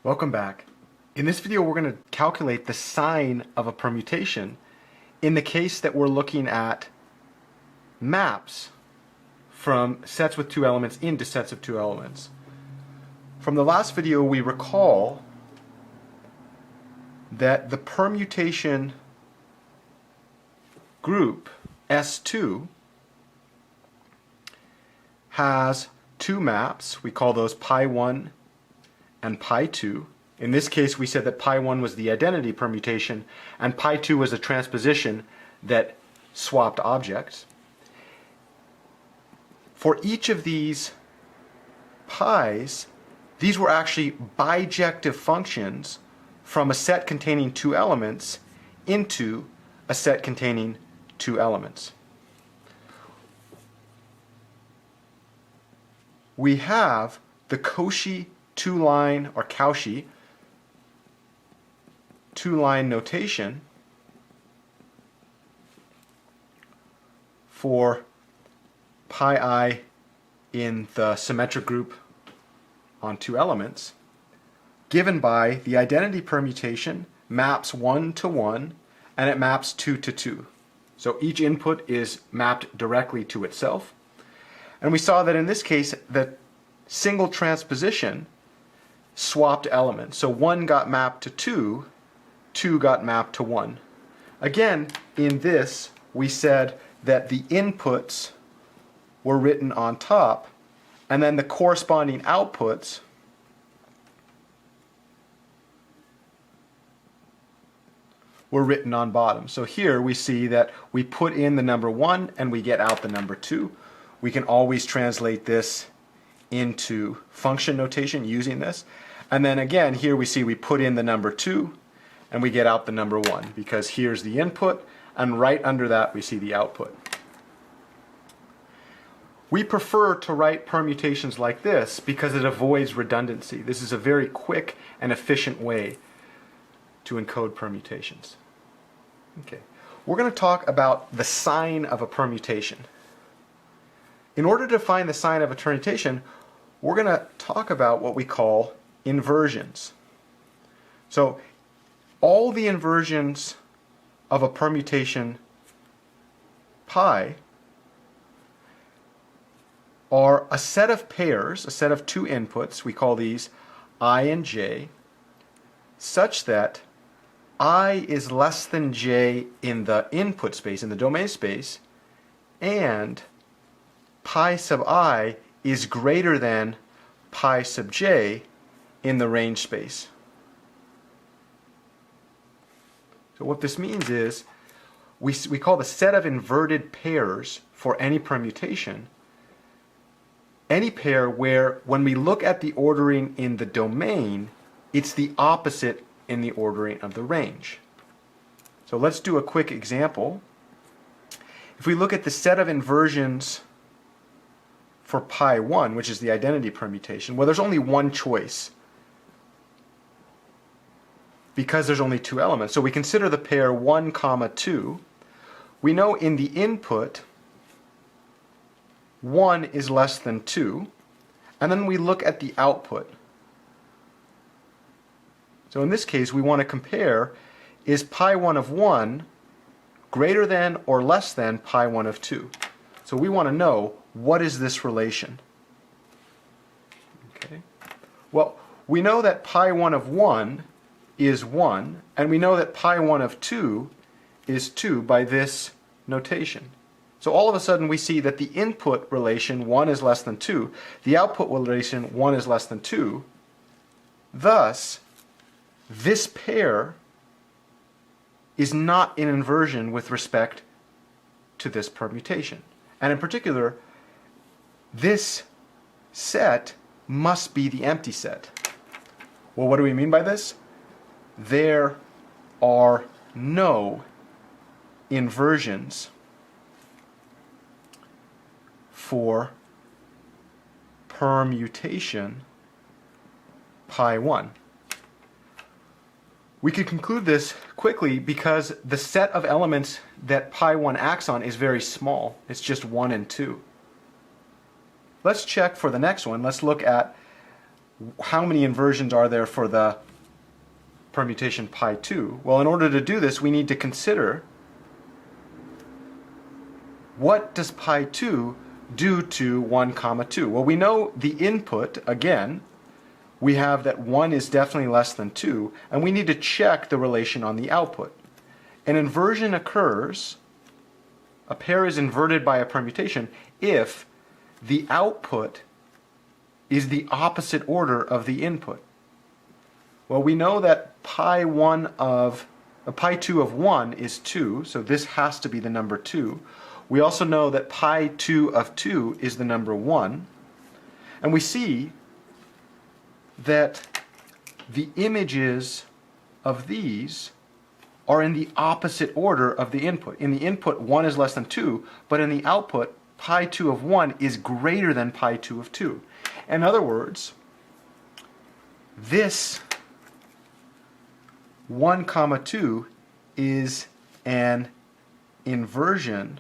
Welcome back. In this video we're going to calculate the sign of a permutation in the case that we're looking at maps from sets with two elements into sets of two elements. From the last video we recall that the permutation group S2 has two maps. We call those pi1 and pi2. In this case we said that pi1 was the identity permutation and pi2 was a transposition that swapped objects. For each of these pi's, these were actually bijective functions from a set containing two elements into a set containing two elements. We have the Cauchy two-line or Cauchy two-line notation for pi I in the symmetric group on two elements, given by the identity permutation maps 1 to 1 and it maps 2 to 2. So each input is mapped directly to itself. And we saw that in this case the single transposition swapped elements. So 1 got mapped to 2, 2 got mapped to 1. Again, in this we said that the inputs were written on top and then the corresponding outputs were written on bottom. So here we see that we put in the number 1 and we get out the number 2. We can always translate this into function notation using this. And then again here we see we put in the number 2 and we get out the number 1 because here's the input and right under that we see the output. We prefer to write permutations like this because it avoids redundancy. This is a very quick and efficient way to encode permutations. Okay, we're going to talk about the sign of a permutation. In order to find the sign of a permutation, we're going to talk about what we call inversions. So all the inversions of a permutation pi are a set of pairs, a set of two inputs, we call these I and j, such that I is less than j in the input space, in the domain space, and pi sub I is greater than pi sub j in the range space. So what this means is we call the set of inverted pairs for any permutation any pair where when we look at the ordering in the domain it's the opposite in the ordering of the range. So let's do a quick example. If we look at the set of inversions for pi1, which is the identity permutation, well, there's only one choice because there's only two elements. So we consider the pair 1, 2. We know in the input 1 is less than 2, and then we look at the output. So in this case we want to compare, is pi1 of 1 greater than or less than pi1 of 2? So we want to know, what is this relation? Okay. Well, we know that pi1 of 1 is 1, and we know that pi1 of 2 is 2 by this notation. So all of a sudden we see that the input relation 1 is less than 2, the output relation 1 is less than 2. Thus, this pair is not in inversion with respect to this permutation. And in particular, this set must be the empty set. Well, what do we mean by this? There are no inversions for permutation pi1. We could conclude this quickly because the set of elements that pi1 acts on is very small. It's just 1 and 2. Let's check for the next one. Let's look at how many inversions are there for the permutation pi 2? Well, in order to do this, we need to consider what does pi 2 do to 1 comma 2? Well, we know the input, again, we have that 1 is definitely less than 2, and we need to check the relation on the output. An inversion occurs, a pair is inverted by a permutation, if the output is the opposite order of the input. Well, we know that pi 2 of 1 is 2, so this has to be the number 2. We also know that pi 2 of 2 is the number 1. And we see that the images of these are in the opposite order of the input. In the input, 1 is less than 2, but in the output, pi 2 of 1 is greater than pi 2 of 2. In other words, this 1 comma 2 is an inversion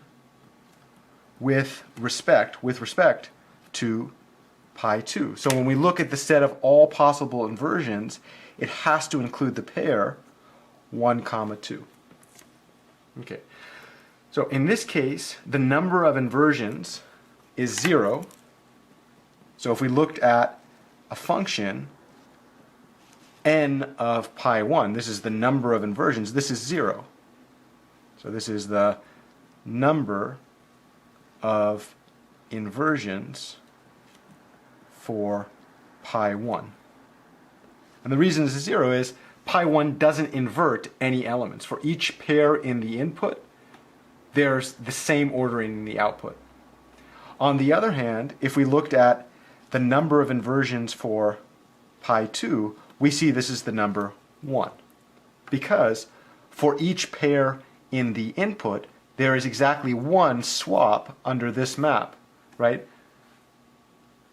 with respect to pi 2. So when we look at the set of all possible inversions, it has to include the pair 1 comma 2. Okay. So in this case, the number of inversions is 0. So if we looked at a function n of pi 1, this is the number of inversions, this is 0. So this is the number of inversions for pi 1. And the reason this is 0 is pi 1 doesn't invert any elements. For each pair in the input, there's the same ordering in the output. On the other hand, if we looked at the number of inversions for pi 2, we see this is the number 1. Because for each pair in the input, there is exactly one swap under this map, right?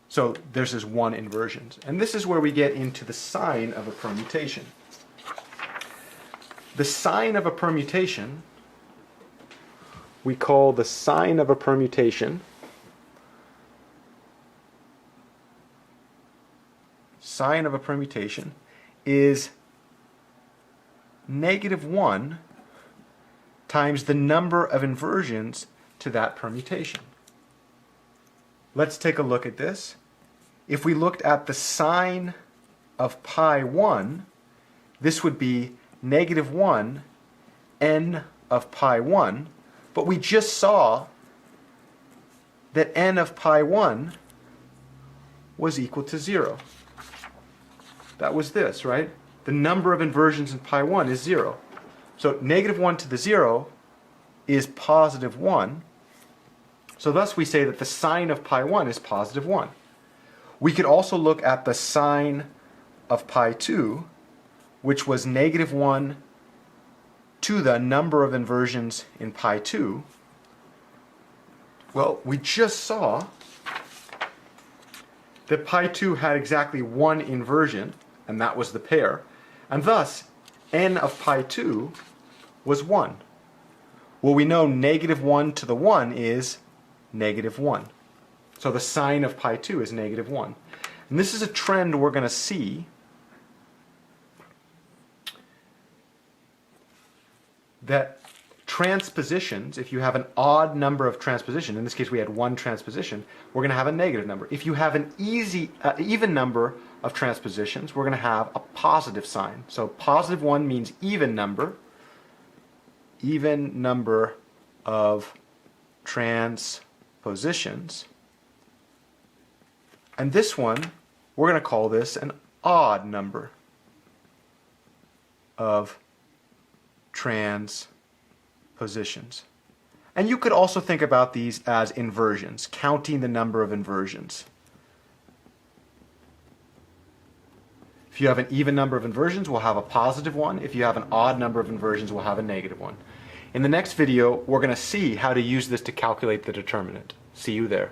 So there's this one inversion. And this is where we get into the sign of a permutation. The sign of a permutation, we call the sign of a permutation is -1 times the number of inversions to that permutation. Let's take a look at this. If we looked at the sign of pi 1, this would be -1 n of pi 1, but we just saw that n of pi 1 was equal to 0. That was this, right? The number of inversions in pi 1 is 0. So -1 to the 0 is +1. So thus we say that the sign of pi 1 is +1. We could also look at the sign of pi 2, which was -1 to the number of inversions in pi 2. Well, we just saw that pi 2 had exactly one inversion, and that was the pair. And thus, n of pi 2 was 1. Well, we know -1 to the 1 is -1. So the sign of pi 2 is -1. And this is a trend we're going to see that transpositions, if you have an odd number of transposition, in this case we had one transposition, we're going to have a negative number. If you have an even number of transpositions, we're going to have a positive sign. So +1 means even number of transpositions. And this one, we're going to call this an odd number of transpositions. And you could also think about these as inversions, counting the number of inversions. If you have an even number of inversions, we'll have a +1. If you have an odd number of inversions, we'll have a -1. In the next video, we're going to see how to use this to calculate the determinant. See you there.